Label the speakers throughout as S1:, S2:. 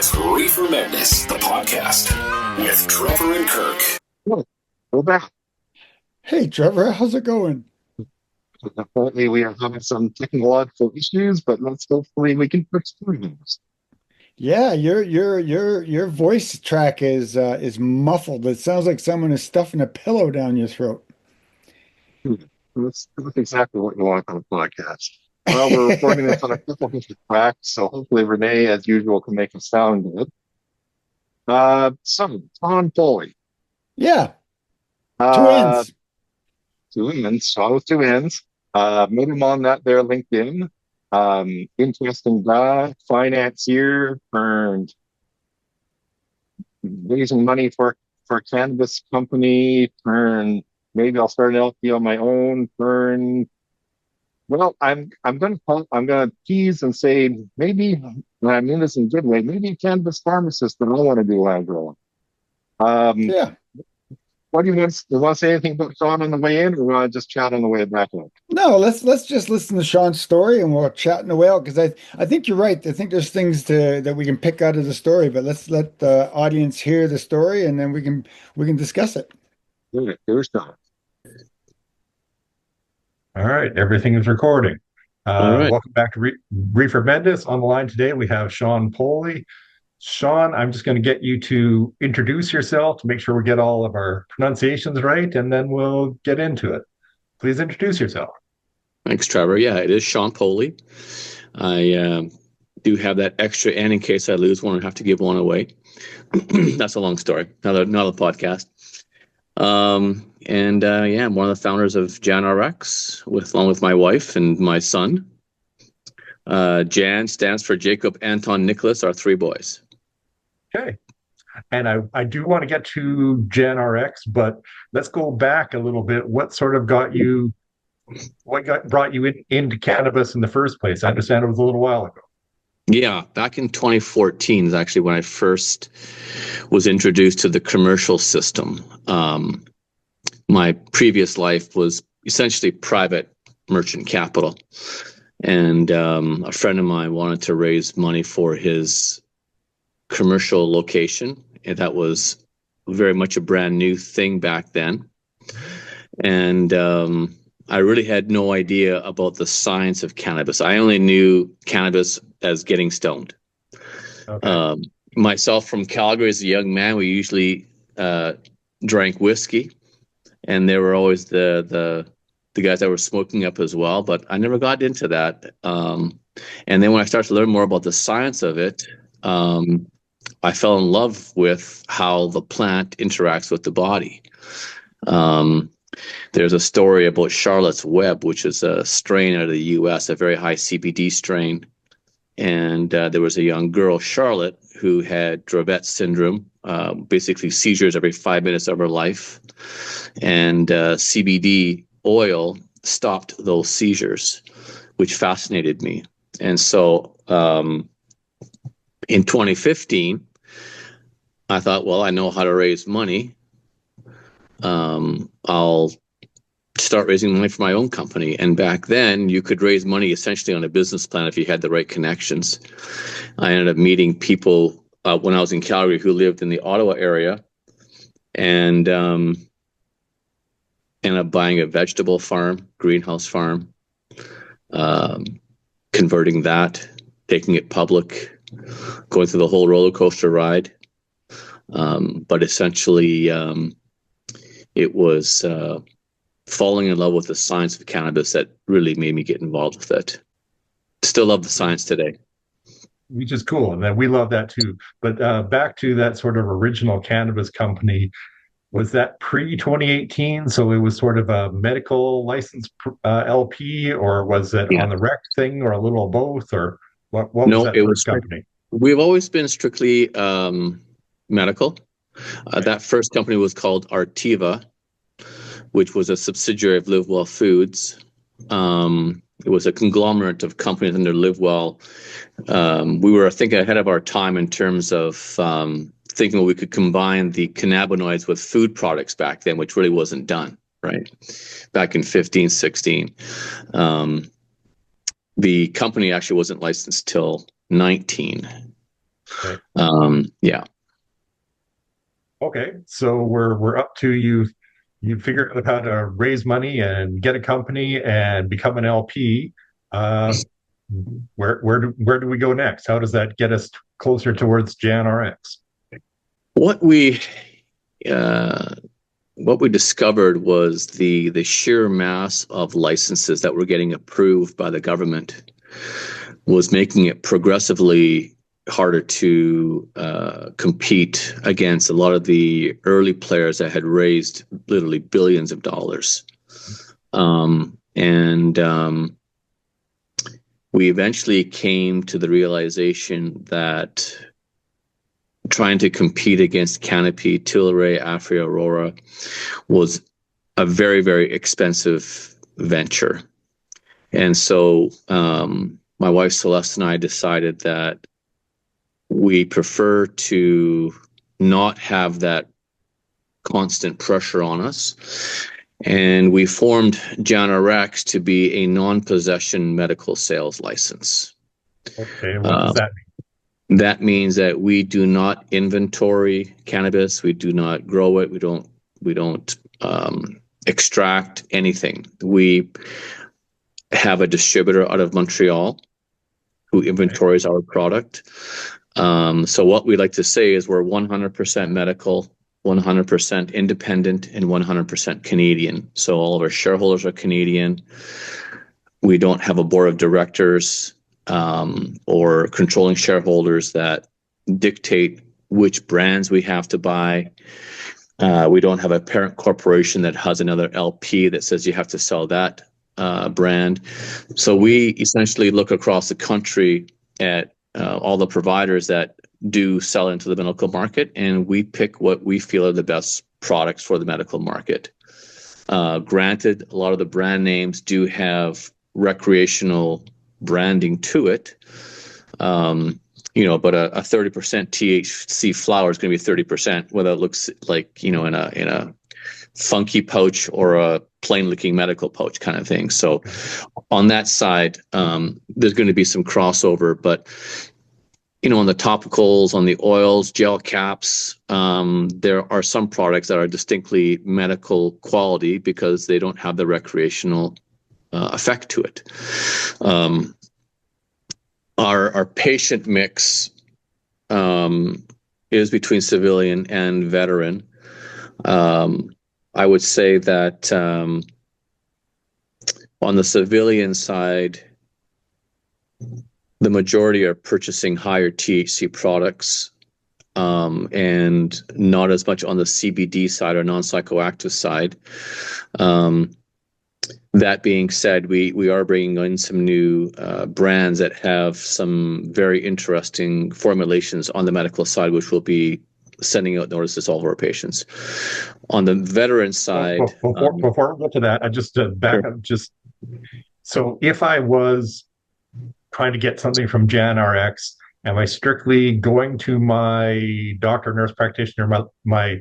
S1: It's Reefer Madness, the podcast with Trevor and Kirk.
S2: Well, we're back.
S3: Hey, Trevor, how's it going?
S2: Apparently, we are having some technological issues, but hopefully we can fix things.
S3: Yeah, your voice track is muffled. It sounds like someone is stuffing a pillow down your throat.
S2: That's exactly what you want on a podcast. Well, we're recording this on a couple different tracks, so hopefully Renee, as usual, can make us sound good. Seann Poli.
S3: Yeah, two
S2: Uh,
S3: ends.
S2: two ends, Sean with two ends. Met him on that there LinkedIn. Interesting guy, financier, turned raising money for a cannabis company, turn maybe I'll start an LP on my own, turn well, I'm gonna tease and say maybe and I mean this in a good way, maybe a cannabis pharmacist that I want to do land growing. Um
S3: Yeah.
S2: what do you want to say anything about Sean on the way in, or want to just chat on the way back in?
S3: No, let's just listen to Sean's story and we'll chat in a while because I think you're right. I think there's things that we can pick out of the story, but let's let the audience hear the story and then we can discuss it.
S2: Here's Sean.
S4: All right, everything is recording.
S5: All right.
S4: Welcome back to Reefer Madness. On the line today, we have Seann Poli. Seann, I'm just going to get you to introduce yourself to make sure we get all of our pronunciations right, and then we'll get into it. Please introduce yourself.
S5: Thanks, Trevor. Yeah, it is Seann Poli. I do have that extra N in case I lose one and have to give one away. That's a long story. Another podcast. Yeah, I'm one of the founders of JANrx along with my wife and my son. Jan stands for Jacob, Anton, Nicholas, our three boys.
S4: Okay. And I do want to get to JANrx, but let's go back a little bit. What brought you into cannabis in the first place? I understand it was a little while ago.
S5: Yeah, back in 2014 is actually when I first was introduced to the commercial system. My previous life was essentially private merchant capital. And a friend of mine wanted to raise money for his commercial location. And that was very much a brand new thing back then. And I really had no idea about the science of cannabis. I only knew cannabis as getting stoned.
S4: Okay.
S5: Myself from Calgary as a young man, we usually drank whiskey, and there were always the guys that were smoking up as well. But I never got into that. And then when I started to learn more about the science of it, I fell in love with how the plant interacts with the body. There's a story about Charlotte's Web, which is a strain out of the U.S., a very high CBD strain. And there was a young girl, Charlotte, who had Dravet syndrome, basically seizures every 5 minutes of her life. And CBD oil stopped those seizures, which fascinated me. And so in 2015, I thought, well, I know how to raise money. I'll start raising money for my own company. And back then, you could raise money essentially on a business plan if you had the right connections. I ended up meeting people when I was in Calgary who lived in the Ottawa area, and ended up buying a vegetable farm, greenhouse farm, converting that, taking it public, going through the whole roller coaster ride. But essentially, it was falling in love with the science of cannabis that really made me get involved with it. Still love the science today.
S4: Which is cool, and then we love that too. But back to that sort of original cannabis company, was that pre-2018? So it was sort of a medical license LP, or was it on the rec thing, or a little of both, or what was that first company?
S5: We've always been strictly medical. That first company was called Artiva, which was a subsidiary of Live Well Foods. It was a conglomerate of companies under Live Well. We were, I think, ahead of our time in terms of thinking we could combine the cannabinoids with food products back then, which really wasn't done, right? Back in 15, 16. The company actually wasn't licensed till 19.
S4: Okay.
S5: Yeah.
S4: Okay. So we're up to you. You figure out how to raise money and get a company and become an LP. Uh, where do we go next? How does that get us closer towards JANrx?
S5: What we discovered was the sheer mass of licenses that were getting approved by the government was making it progressively harder to compete against a lot of the early players that had raised literally billions of dollars. We eventually came to the realization that trying to compete against Canopy, Tilray, Aphria, Aurora was a very, very expensive venture. And so my wife Celeste and I decided that we prefer to not have that constant pressure on us. And we formed JANrx to be a non-possession medical sales license.
S4: Okay, what does that mean?
S5: That means that we do not inventory cannabis. We do not grow it. We don't extract anything. We have a distributor out of Montreal who inventories our product. So what we like to say is we're 100% medical, 100% independent, and 100% Canadian. So all of our shareholders are Canadian. We don't have a board of directors or controlling shareholders that dictate which brands we have to buy. We don't have a parent corporation that has another LP that says you have to sell that brand. So we essentially look across the country at all the providers that do sell into the medical market, and we pick what we feel are the best products for the medical market. Granted, a lot of the brand names do have recreational branding to it, but a 30% THC flower is going to be 30%, whether it looks like, in a funky pouch or a plain looking medical pouch kind of thing. So on that side, there's going to be some crossover, but on the topicals, on the oils, gel caps, there are some products that are distinctly medical quality because they don't have the recreational effect to it. Our patient mix is between civilian and veteran. I would say that on the civilian side, the majority are purchasing higher THC products, and not as much on the CBD side or non-psychoactive side. That being said, we are bringing in some new brands that have some very interesting formulations on the medical side, which will be sending out notices to all of our patients. On the veteran side,
S4: before we get to that, I just back up. So if I was trying to get something from JANrx, am I strictly going to my doctor, nurse practitioner, my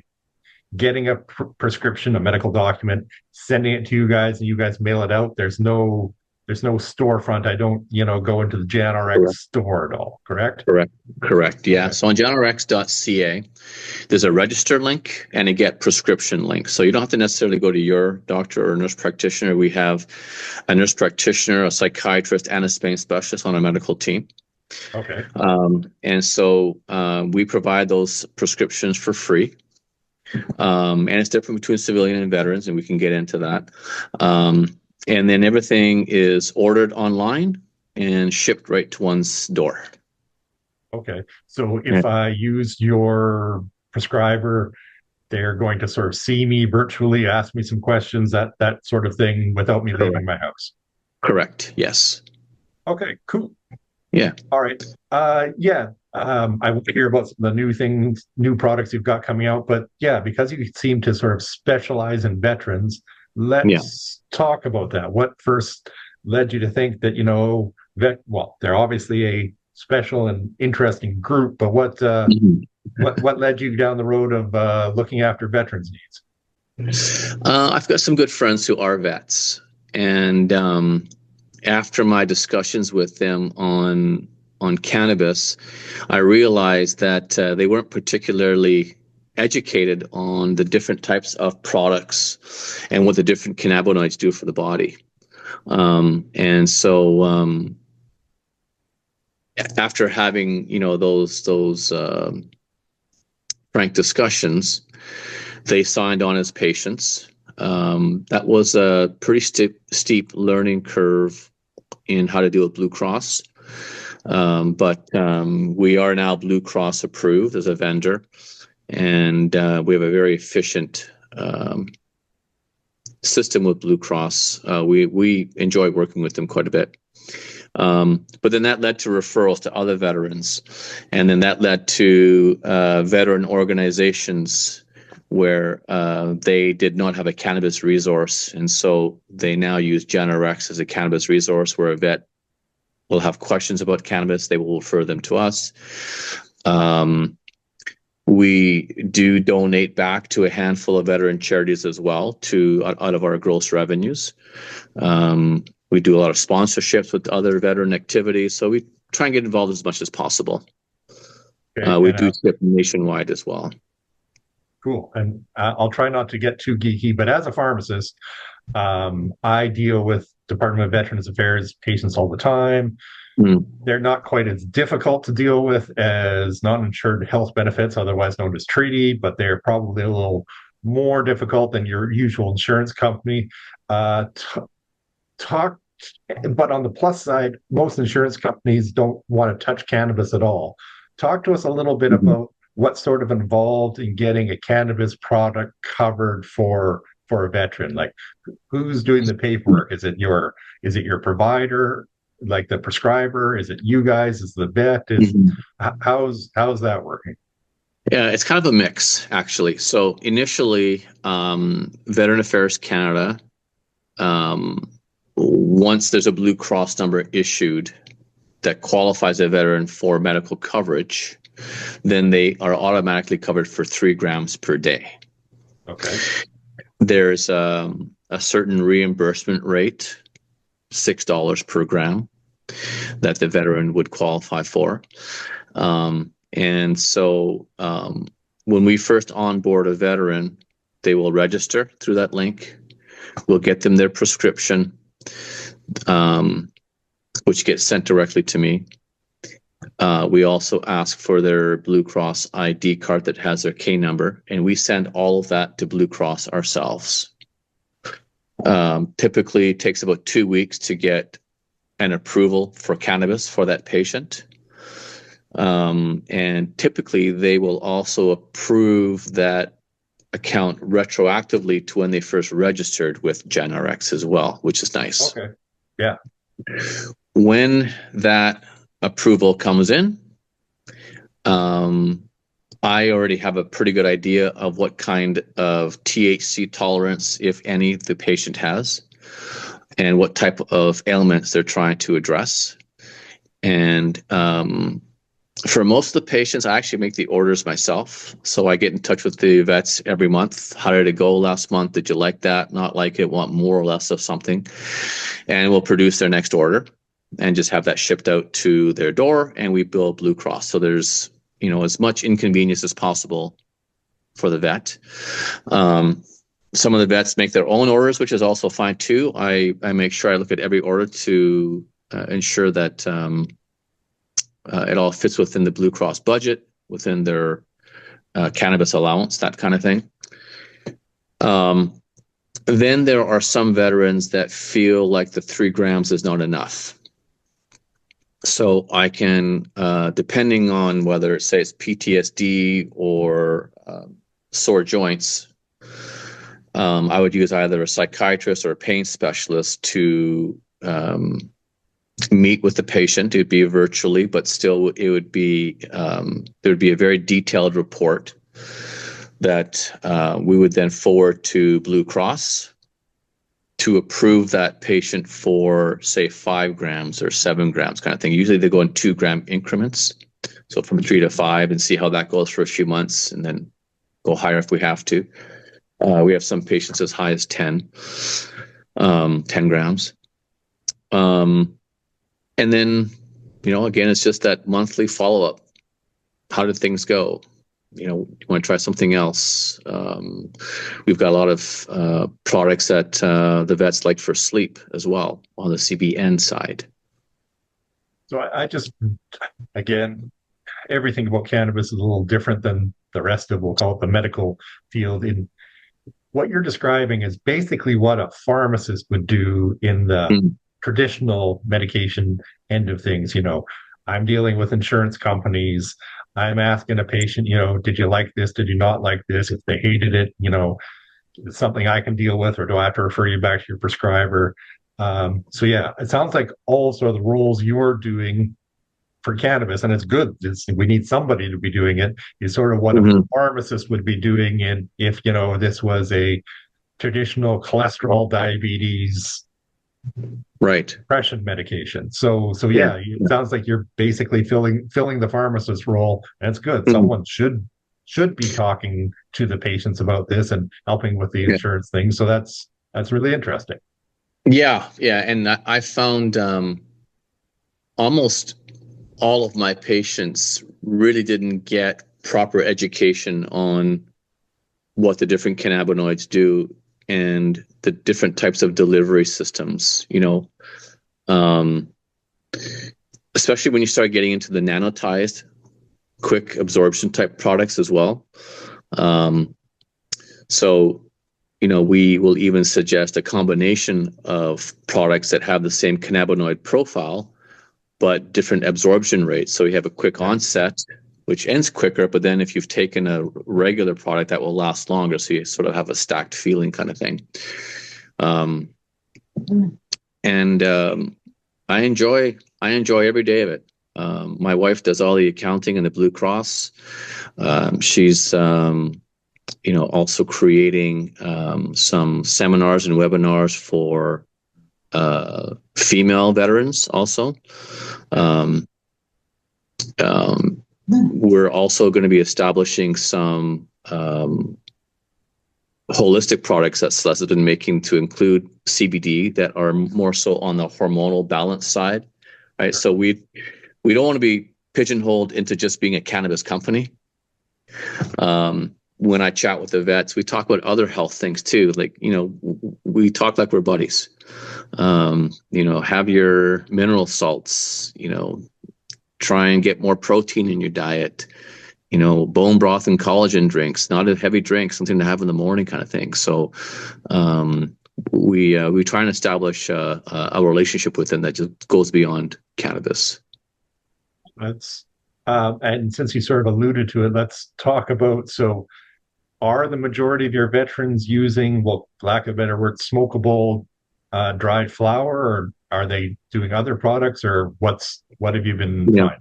S4: getting a prescription, a medical document, sending it to you guys, and you guys mail it out? There's no storefront. I don't, go into the JANrx store at all, correct?
S5: Correct. Yeah. Okay. So on janrx.ca, there's a register link and a get prescription link. So you don't have to necessarily go to your doctor or nurse practitioner. We have a nurse practitioner, a psychiatrist, and a pain specialist on our medical team.
S4: Okay.
S5: And so we provide those prescriptions for free. And it's different between civilian and veterans, and we can get into that. And then everything is ordered online and shipped right to one's door.
S4: Okay. So if I use your prescriber, they're going to sort of see me virtually, ask me some questions, that sort of thing, without me leaving my house.
S5: Correct. Yes.
S4: Okay, cool.
S5: Yeah.
S4: All right. I want to hear about some of the new products you've got coming out. But yeah, because you seem to sort of specialize in veterans, let's talk about that. What first led you to think that, they're obviously a special and interesting group, but what led you down the road of looking after veterans needs?
S5: I've got some good friends who are vets, and after my discussions with them on on cannabis, I realized that they weren't particularly educated on the different types of products and what the different cannabinoids do for the body. And so after having, those frank discussions, they signed on as patients. That was a pretty steep learning curve in how to deal with Blue Cross. But we are now Blue Cross approved as a vendor, and we have a very efficient system with Blue Cross. We enjoy working with them quite a bit. But then that led to referrals to other veterans, and then that led to veteran organizations where they did not have a cannabis resource, and so they now use JANrx as a cannabis resource where a vet will have questions about cannabis. They will refer them to us. We do donate back to a handful of veteran charities as well, out of our gross revenues. We do a lot of sponsorships with other veteran activities, so we try and get involved as much as possible.
S4: Okay,
S5: we do ship nationwide as well.
S4: Cool. And I'll try not to get too geeky, but as a pharmacist, I deal with Department of Veterans Affairs patients all the time. They're not quite as difficult to deal with as non-insured health benefits, otherwise known as treaty, but they're probably a little more difficult than your usual insurance company. But on the plus side, most insurance companies don't want to touch cannabis at all. Talk to us a little bit about what's sort of involved in getting a cannabis product covered for a veteran. Like, who's doing the paperwork? Is it your provider, like the prescriber? Is it you guys? Is the vet? How's that working?
S5: Yeah, it's kind of a mix, actually. So initially, Veteran Affairs Canada, once there's a Blue Cross number issued that qualifies a veteran for medical coverage, then they are automatically covered for 3 grams per day.
S4: Okay.
S5: There's a certain reimbursement rate, $6 per gram, that the veteran would qualify for. And so when we first onboard a veteran, they will register through that link. We'll get them their prescription, which gets sent directly to me. We also ask for their Blue Cross ID card that has their K number, and we send all of that to Blue Cross ourselves. Typically, it takes about 2 weeks to get an approval for cannabis for that patient. And typically, they will also approve that account retroactively to when they first registered with JANrx as well, which is nice.
S4: Okay. Yeah.
S5: When that approval comes in, I already have a pretty good idea of what kind of THC tolerance, if any, the patient has, and what type of ailments they're trying to address. And for most of the patients, I actually make the orders myself. So I get in touch with the vets every month. How did it go last month? Did you like that? Not like it? Want more or less of something? And we'll produce their next order and just have that shipped out to their door, and we bill Blue Cross. So there's, as much inconvenience as possible for the vet. Some of the vets make their own orders, which is also fine too. I make sure I look at every order to ensure that it all fits within the Blue Cross budget, within their cannabis allowance, that kind of thing. Then there are some veterans that feel like the 3 grams is not enough. So I can, depending on whether it says PTSD or sore joints, I would use either a psychiatrist or a pain specialist to meet with the patient. It would be virtually, but still it would be, there would be a very detailed report that we would then forward to Blue Cross to approve that patient for, say, 5 grams or 7 grams kind of thing. Usually they go in 2 gram increments. So from 3 to 5, and see how that goes for a few months, and then go higher if we have to. We have some patients as high as 10 grams. And then again, it's just that monthly follow-up. How did things go? You want to try something else? We've got a lot of products that the vets like for sleep as well on the CBN side.
S4: So I just, again, everything about cannabis is a little different than the rest of, we'll call it the medical field. In what you're describing is basically what a pharmacist would do in the traditional medication end of things. I'm dealing with insurance companies. I'm asking a patient, did you like this? Did you not like this? If they hated it, it's something I can deal with, or do I have to refer you back to your prescriber? So yeah, it sounds like all sort of the roles you're doing for cannabis, and it's good. We need somebody to be doing it. Is sort of what a pharmacist would be doing if this was a traditional cholesterol, diabetes,
S5: right,
S4: depression medication. So yeah, it sounds like you're basically filling the pharmacist role. That's good. Someone should be talking to the patients about this and helping with the insurance thing. So that's really interesting.
S5: Yeah, and I found almost all of my patients really didn't get proper education on what the different cannabinoids do and the different types of delivery systems, especially when you start getting into the nanotized, quick absorption type products as well. So, we will even suggest a combination of products that have the same cannabinoid profile, but different absorption rates. So you have a quick onset, which ends quicker, but then if you've taken a regular product, that will last longer. So you sort of have a stacked feeling kind of thing. I enjoy every day of it. My wife does all the accounting in the Blue Cross. She's also creating some seminars and webinars for female veterans also. We're also going to be establishing some holistic products that Celeste has been making to include CBD that are more so on the hormonal balance side, right? So we don't want to be pigeonholed into just being a cannabis company. When I chat with the vets, we talk about other health things too. Like, we talk like we're buddies. Have your mineral salts, try and get more protein in your diet, bone broth and collagen drinks, not a heavy drink, something to have in the morning kind of thing. So we try and establish a relationship with them that just goes beyond cannabis.
S4: That's and since you sort of alluded to it, let's talk about, so are the majority of your veterans using, well, lack of a better word, smokable dried flower, or are they doing other products, or what have you been finding?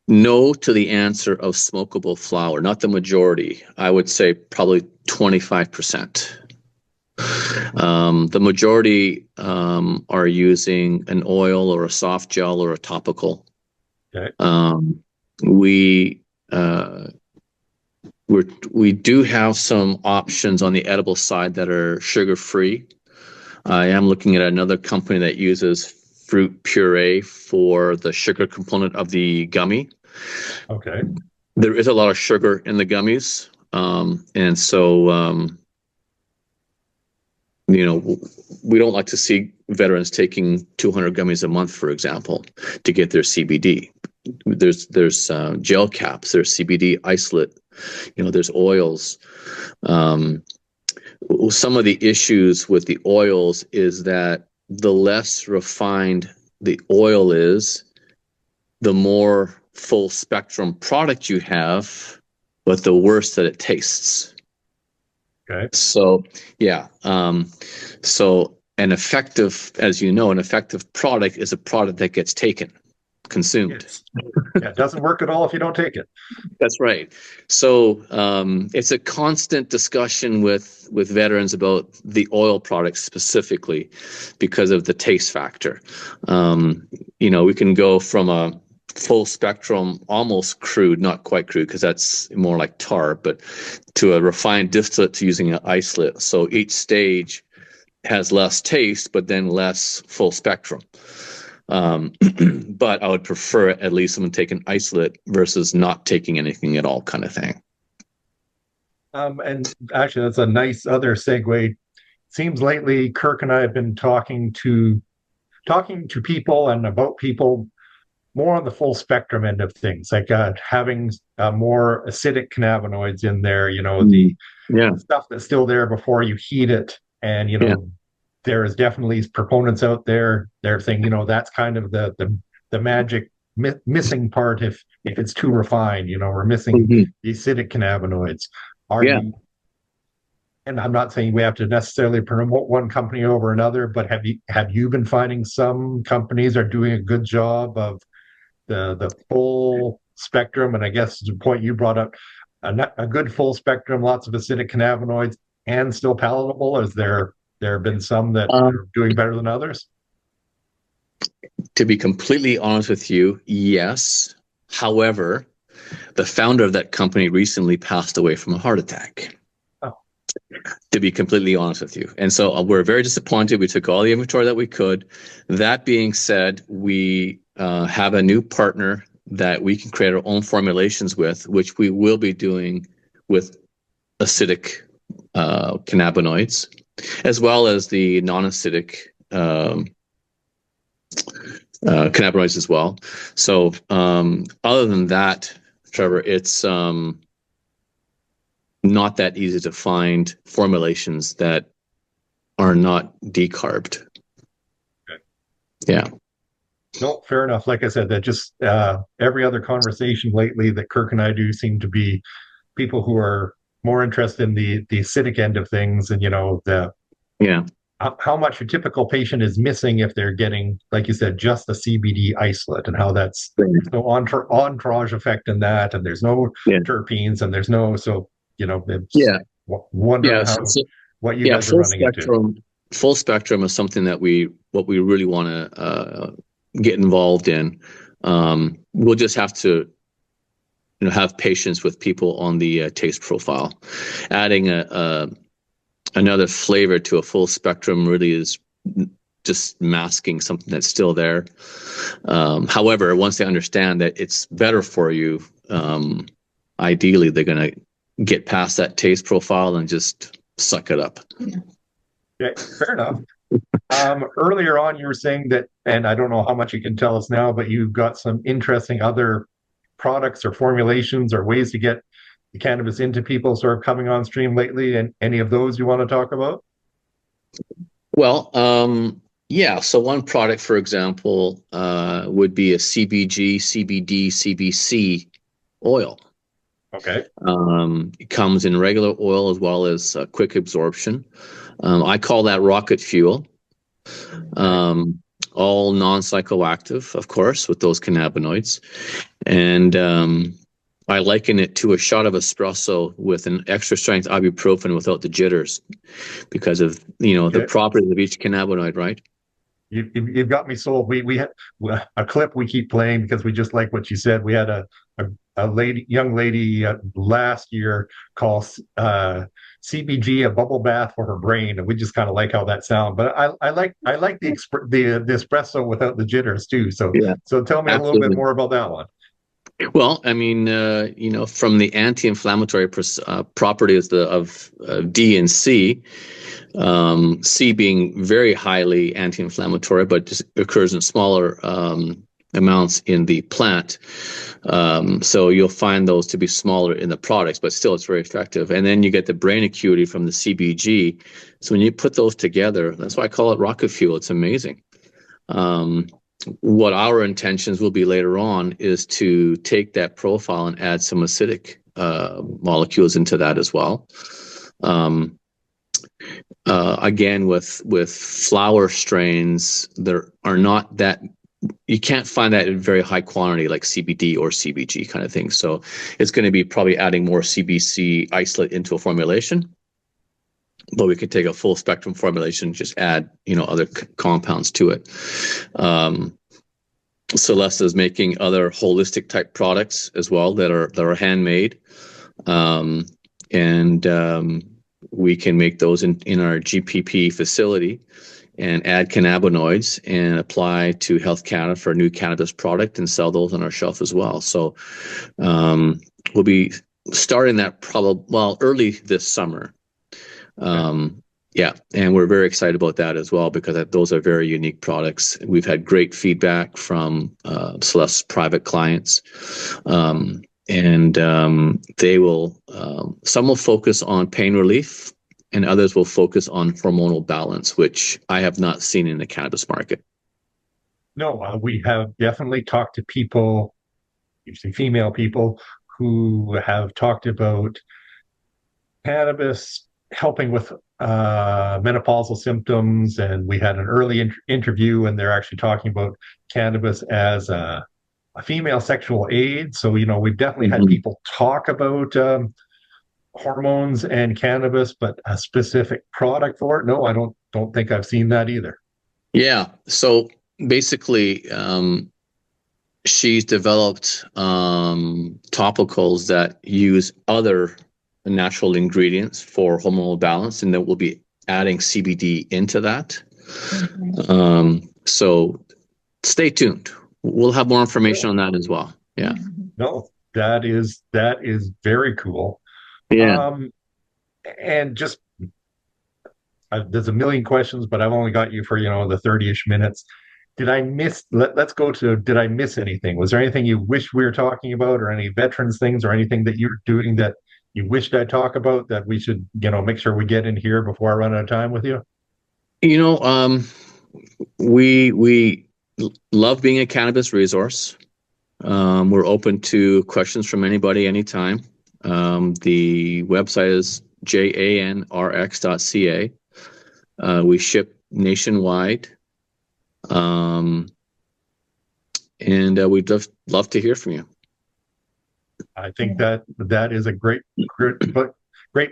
S5: No to the answer of smokable flower, not the majority. I would say probably 25%. The majority are using an oil or a soft gel or a topical. Okay. We do have some options on the edible side that are sugar-free. I am looking at another company that uses fruit puree for the sugar component of the gummy.
S4: Okay.
S5: There is a lot of sugar in the gummies. And so, we don't like to see veterans taking 200 gummies a month, for example, to get their CBD. There's gel caps, there's CBD isolate, there's oils. Some of the issues with the oils is that the less refined the oil is, the more full spectrum product you have, but the worse that it tastes.
S4: Okay.
S5: So, yeah. So an effective product is a product that gets taken, consumed.
S4: It doesn't work at all if you don't take it.
S5: That's right. So it's a constant discussion with veterans about the oil products specifically because of the taste factor. We can go from a full spectrum, almost crude, not quite crude because that's more like tar, but to a refined distillate to using an isolate. So each stage has less taste, but then less full spectrum. But I would prefer at least someone take an isolate versus not taking anything at all, kind of thing.
S4: And actually, that's a nice other segue. Seems lately Kirk and I have been talking to people and about people more on the full spectrum end of things, like having more acidic cannabinoids in there, the stuff that's still there before you heat it. And, there is definitely proponents out there, they're saying, that's kind of the magic missing part if it's too refined, we're missing the acidic cannabinoids. And I'm not saying we have to necessarily promote one company over another, but have you been finding some companies are doing a good job of the full spectrum? And I guess the point you brought up, a good full spectrum, lots of acidic cannabinoids, and still palatable. Is there been some that are doing better than others?
S5: To be completely honest with you, yes. However, the founder of that company recently passed away from a heart attack. To be completely honest with you. And so we're very disappointed. We took all the inventory that we could. That being said, we have a new partner that we can create our own formulations with, which we will be doing with acidic cannabinoids, as well as the non-acidic cannabinoids as well. So other than that, Trevor, it's not that easy to find formulations that are not decarbed.
S4: Okay.
S5: Yeah.
S4: No, fair enough. Like I said, that just every other conversation lately that Kirk and I do seem to be people who are more interested in the acidic end of things, and how much a typical patient is missing if they're getting, like you said, just a CBD isolate, and how that's there's no entourage effect in that, and there's no terpenes, and there's no wondering what you guys are running into.
S5: Full spectrum is something that we really want to get involved in. We'll just have to have patience with people on the taste profile. Adding another flavor to a full spectrum really is just masking something that's still there. However, once they understand that it's better for you, ideally they're going to get past that taste profile and just suck it up.
S4: Okay, fair enough. Earlier on, you were saying that, and I don't know how much you can tell us now, but you've got some interesting other products or formulations or ways to get the cannabis into people sort of coming on stream lately, and any of those you want to talk about?
S5: Well, so one product, for example, would be a CBG, CBD, CBC oil.
S4: Okay.
S5: It comes in regular oil as well as quick absorption. I call that rocket fuel. All non-psychoactive, of course, with those cannabinoids. And I liken it to a shot of espresso with an extra strength ibuprofen without the jitters, because of the properties of each cannabinoid, right?
S4: You've got me sold. We had a clip we keep playing because we just like what you said. We had a young lady last year call CBG a bubble bath for her brain, and we just kind of like how that sounds. But I like the espresso without the jitters too. So tell me a little bit more about that one.
S5: Well, I mean, from the anti-inflammatory properties of D and C, C being very highly anti-inflammatory, but just occurs in smaller amounts in the plant. So you'll find those to be smaller in the products, but still it's very effective. And then you get the brain acuity from the CBG. So when you put those together, that's why I call it rocket fuel. It's amazing. What our intentions will be later on is to take that profile and add some acidic molecules into that as well. Again, with flower strains, there are not that, you can't find that in very high quantity like CBD or CBG kind of thing. So it's going to be probably adding more CBC isolate into a formulation. But we could take a full spectrum formulation, just add, other compounds to it. Celeste is making other holistic type products as well that are handmade, and we can make those in our GPP facility and add cannabinoids and apply to Health Canada for a new cannabis product and sell those on our shelf as well. So we'll be starting that early this summer. Yeah, and we're very excited about that as well, because those are very unique products. We've had great feedback from Celeste's private clients, and they will. Some will focus on pain relief, and others will focus on hormonal balance, which I have not seen in the cannabis market.
S4: No, we have definitely talked to people, usually female people, who have talked about cannabis helping with menopausal symptoms, and we had an early interview, and they're actually talking about cannabis as a female sexual aid. So, we've definitely had people talk about hormones and cannabis, but a specific product for it, no, I don't think I've seen that either.
S5: Yeah, so basically, she's developed topicals that use other natural ingredients for hormonal balance, and then we'll be adding CBD into that. So stay tuned. We'll have more information on that as well. Yeah.
S4: No, that is very cool.
S5: Yeah.
S4: And just there's a million questions, but I've only got you for the 30-ish minutes. Did I miss? Let's go to. Did I miss anything? Was there anything you wish we were talking about, or any veterans things, or anything that you're doing that you wished I'd talk about that we should, make sure we get in here before I run out of time with you?
S5: We love being a cannabis resource. We're open to questions from anybody, anytime. The website is JANrx.ca. We ship nationwide. And we'd just love to hear from you.
S4: I think that is a great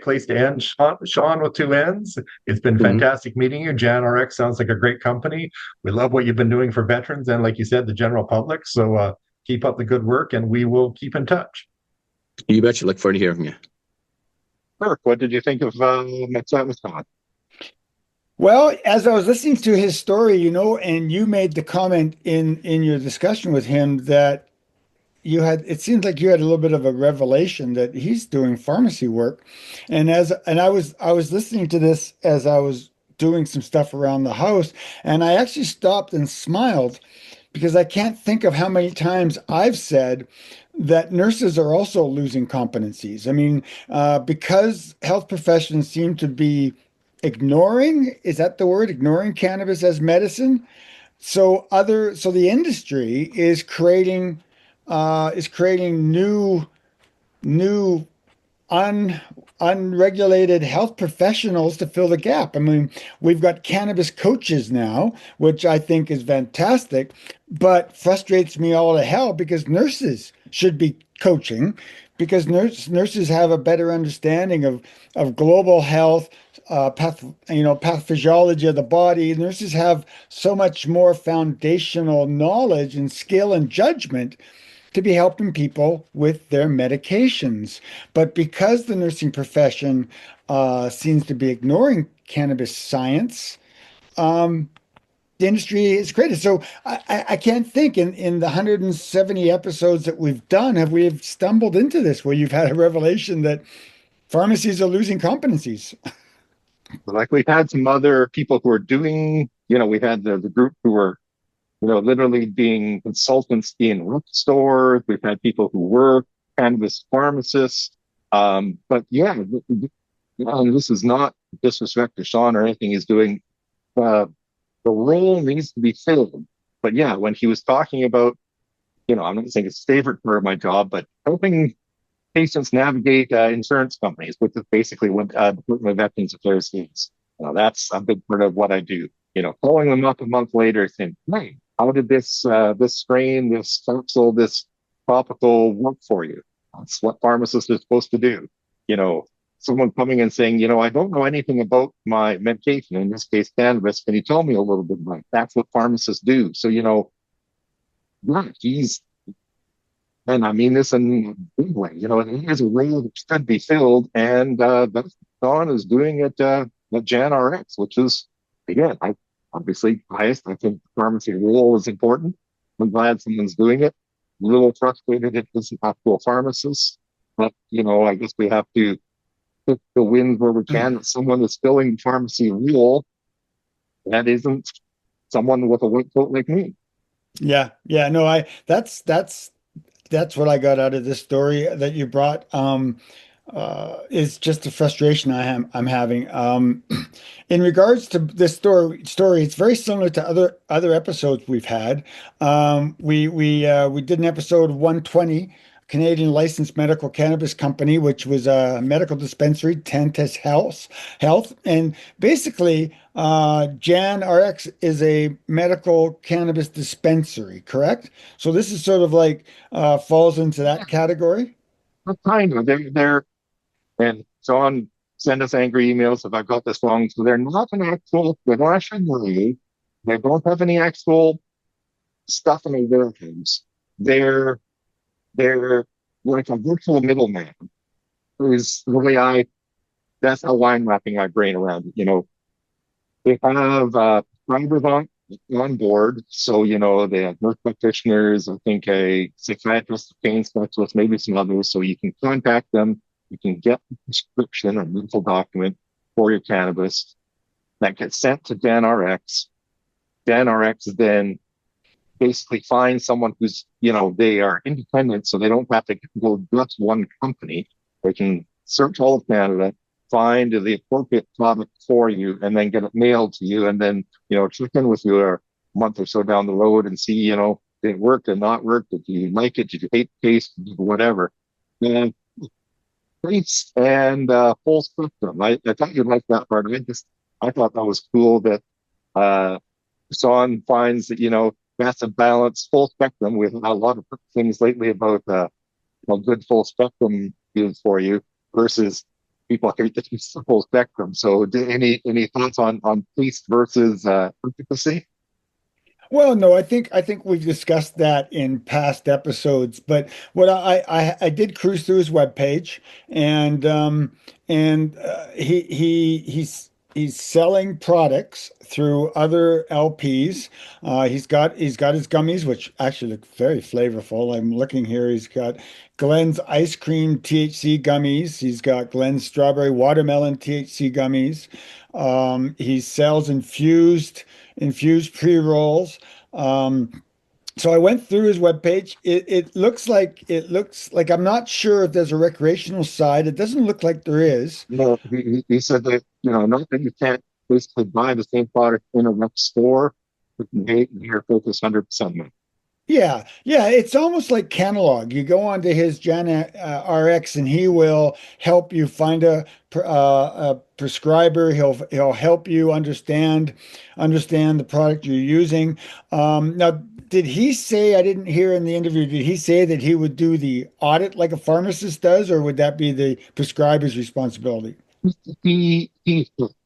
S4: place to end. Seann with two N's. It's been fantastic meeting you. JANrx sounds like a great company. We love what you've been doing for veterans and, like you said, the general public. So keep up the good work, and we will keep in touch.
S5: You betcha. Look forward to hearing from you.
S2: Kirk, what did you think of my chat with Seann?
S3: Well, as I was listening to his story, and you made the comment in your discussion with him that it seems like you had a little bit of a revelation that he's doing pharmacy work. And I was listening to this as I was doing some stuff around the house, and I actually stopped and smiled, because I can't think of how many times I've said that nurses are also losing competencies. I mean, because health professions seem to be ignoring, is that the word? Ignoring cannabis as medicine. So the industry is creating new unregulated health professionals to fill the gap. I mean, we've got cannabis coaches now, which I think is fantastic, but frustrates me all to hell, because nurses should be coaching, because nurses have a better understanding of global health, pathophysiology of the body. Nurses have so much more foundational knowledge and skill and judgment to be helping people with their medications. But because the nursing profession seems to be ignoring cannabis science, the industry is created. So I can't think in the 170 episodes that we've done, have we stumbled into this where you've had a revelation that pharmacies are losing competencies.
S2: Like, we've had some other people who are doing, we had the group who were, literally being consultants in rec stores. We've had people who were cannabis pharmacists. But yeah, this is not disrespect to Seann or anything he's doing. The role needs to be filled. But yeah, when he was talking about, I'm not saying it's favorite part of my job, but helping patients navigate insurance companies, which is basically what Department of Veterans Affairs is. That's a big part of what I do. Calling them up a month later saying, hey, how did this strain, this capsule, this topical work for you? That's what pharmacists are supposed to do. Someone coming and saying, I don't know anything about my medication, in this case, cannabis. Can you tell me a little bit about it? That's what pharmacists do. So, yeah, and I mean this in a big way, it is a role that should be filled, and that's what Seann is doing at JANrx, which is, again, I obviously biased. I think the pharmacy rule is important. I'm glad someone's doing it. A little frustrated it isn't actual pharmacists, but I guess we have to pick the wins where we can. Someone is filling the pharmacy rule that isn't someone with a white coat like me.
S3: Yeah, yeah, no, that's what I got out of this story that you brought. Is just the frustration I'm having. In regards to this story, it's very similar to other episodes we've had. We did an episode 120, Canadian licensed medical cannabis company, which was a medical dispensary, Tantas Health, and basically, JANrx is a medical cannabis dispensary, correct? So this is sort of like falls into that category.
S2: But kind of, they're and Sean send us angry emails if I've got this wrong. So they're not an actual, they don't actually agree. They don't have any actual stuff in their warehouse. They're like a virtual middleman. Is the way that's how I'm wrapping my brain around it. They have prescribers on board. So, they have nurse practitioners, I think a psychiatrist, a pain specialist, maybe some others. So you can contact them. You can get a prescription or medical document for your cannabis that gets sent to JANrx. JANrx then basically finds someone who's, they are independent, so they don't have to go just one company. They can search all of Canada, find the appropriate product for you, and then get it mailed to you, and then, check in with you a month or so down the road and see, did it work, did it not work, did you like it, did you hate the taste, whatever. And rates and full spectrum. I thought you'd like that part. I thought that was cool that Sean finds that that's a balanced full spectrum. We've had a lot of things lately about how good full spectrum is for you versus people hate that it's full spectrum. So, any thoughts on taste versus efficacy?
S3: Well, no, I think we've discussed that in past episodes, but what I did cruise through his webpage, and he's selling products through other LPs. He's got his gummies, which actually look very flavorful. I'm looking here. He's got Glenn's ice cream THC gummies. He's got Glenn's strawberry watermelon THC gummies. He sells infused pre-rolls. So I went through his webpage. It looks like I'm not sure if there's a recreational side. It doesn't look like there is.
S2: No, he said that not that you can't basically buy the same product in a rec store, but you're focused 100% on.
S3: Yeah, yeah, it's almost like catalog. You go onto his Jan RX and he will help you find a prescriber. He'll help you understand the product you're using. Now, did he say, I didn't hear in the interview, did he say that he would do the audit like a pharmacist does, or would that be the prescriber's responsibility?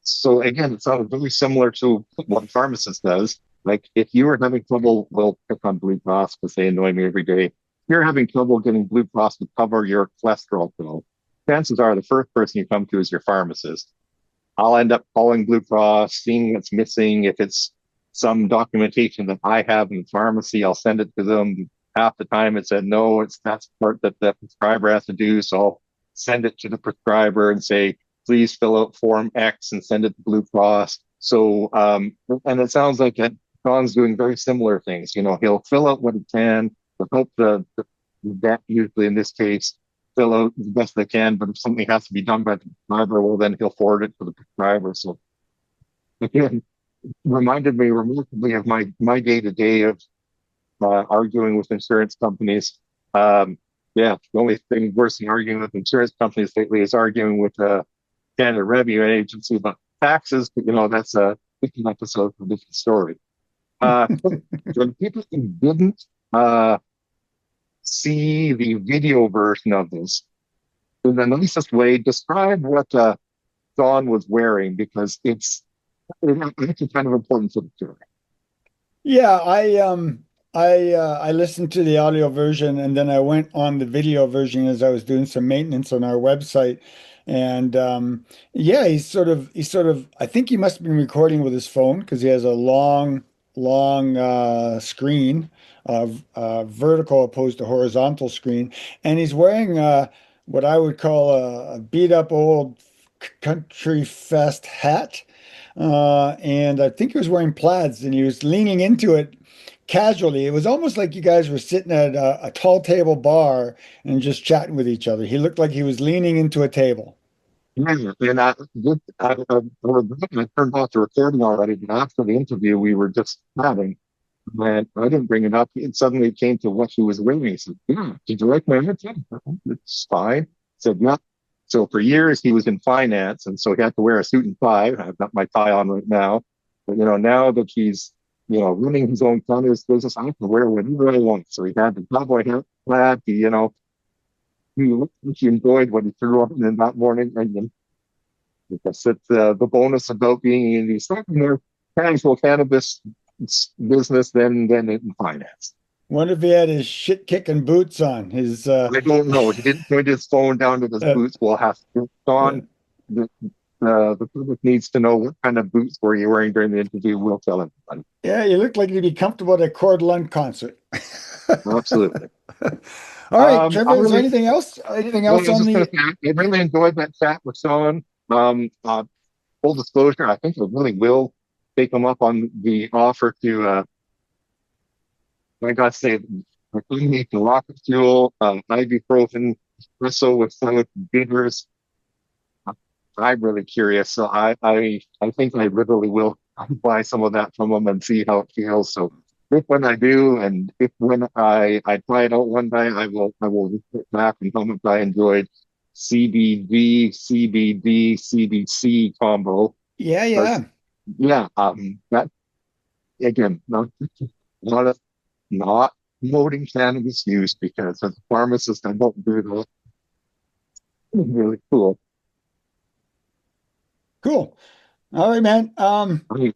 S2: So again, it's all very similar to what a pharmacist does. Like if you are having trouble, we'll pick on Blue Cross because they annoy me every day. If you're having trouble getting Blue Cross to cover your cholesterol pill, chances are the first person you come to is your pharmacist. I'll end up calling Blue Cross, seeing what's missing. If it's some documentation that I have in the pharmacy, I'll send it to them. Half the time it said, no, that's the part that the prescriber has to do. So I'll send it to the prescriber and say, please fill out form X and send it to Blue Cross. So, and it sounds like Sean's doing very similar things. He'll fill out what he can, but help that usually in this case, fill out the best they can. But if something has to be done by the prescriber, well, then he'll forward it to the prescriber. So again, reminded me remarkably of my day to day of arguing with insurance companies. Yeah, the only thing worse than arguing with insurance companies lately is arguing with Canada Revenue Agency about taxes. But that's a different episode for a different story. For the people who didn't see the video version of this, in the nicest way, describe what Seann was wearing because it's actually kind of important for the story.
S3: Yeah, I listened to the audio version and then I went on the video version as I was doing some maintenance on our website. And yeah, he's sort of I think he must have been recording with his phone because he has a long screen, vertical opposed to horizontal screen, and he's wearing what I would call a beat up old country fest hat. And I think he was wearing plaids and he was leaning into it casually. It was almost like you guys were sitting at a tall table bar and just chatting with each other. He looked like he was leaning into a table.
S2: Yeah, and I turned off the recording already, but after the interview, we were just chatting, and I didn't bring it up. And suddenly it came to what he was wearing. He said, "Yeah, did you like my outfit?" It's fine. I said, "Yeah." So for years he was in finance, and so he had to wear a suit and tie. I've got my tie on right now, but now that he's running his own cannabis business, I can wear whatever I want. So he had the cowboy hat, plaid. He looked like he enjoyed what he threw on in that morning, and because it's the bonus about being in the more casual cannabis business than in finance.
S3: Wonder if he had his shit kicking boots on. His
S2: I don't know. He didn't point his phone down to his boots. We'll have to. Sean, the, the public needs to know what kind of boots were you wearing during the interview. We'll tell him.
S3: Yeah, you look like you'd be comfortable at a Cord Lund concert.
S2: Absolutely.
S3: All right, Trevor, is there
S2: really,
S3: anything else? Anything
S2: well, I
S3: else
S2: was
S3: on
S2: just gonna
S3: the?
S2: say, I really enjoyed that chat with Sean. Full disclosure, I think I really will take him up on the offer to, I gotta say, make the rocket fuel, ibuprofen, espresso with some bitters. I'm really curious, so I think I literally will buy some of that from him and see how it feels. So if when I do, and if when I try it out one day, I will report back and how much I enjoyed CBD, CBD, CBC combo.
S3: Yeah,
S2: Because
S3: yeah.
S2: yeah, that again, not not promoting cannabis use because as a pharmacist, I don't do that. It's really cool.
S3: Cool. All right, man.
S2: I mean,
S3: All
S2: was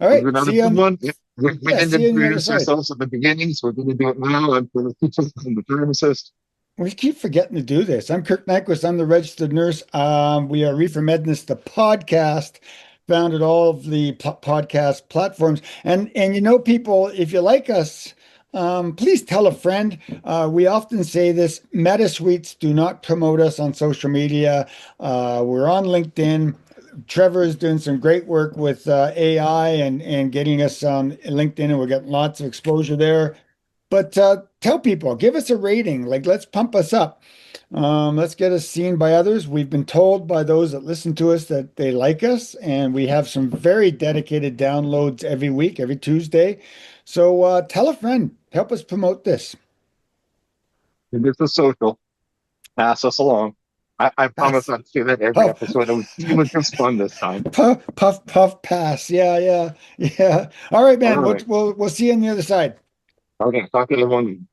S3: right.
S2: another
S3: See you
S2: good
S3: on
S2: one. We
S3: yeah,
S2: didn't
S3: see you on the other
S2: introduce
S3: side.
S2: ourselves at the beginning, so we're going to do it now. I'm the pharmacist.
S3: We keep forgetting to do this. I'm Kirk Nyquist. I'm the registered nurse. We are Reefer Medness, the podcast, found at all of the podcast platforms. And people, if you like us, please tell a friend. We often say this: MetaSuites do not promote us on social media. We're on LinkedIn. Trevor is doing some great work with AI and getting us on LinkedIn, and we're getting lots of exposure there. But tell people, give us a rating. Like, let's pump us up. Let's get us seen by others. We've been told by those that listen to us that they like us, and we have some very dedicated downloads every week, every Tuesday. So tell a friend, help us promote this.
S2: It is a social. Pass us along. I promise
S3: Pass,
S2: I'd say that every
S3: puff,
S2: episode. It was just fun this time.
S3: puff, puff, puff, pass. Yeah, yeah, yeah. All right,
S2: All
S3: man. We'll
S2: right.
S3: we'll, we'll see you on the other side.
S2: Okay. Talk to everyone.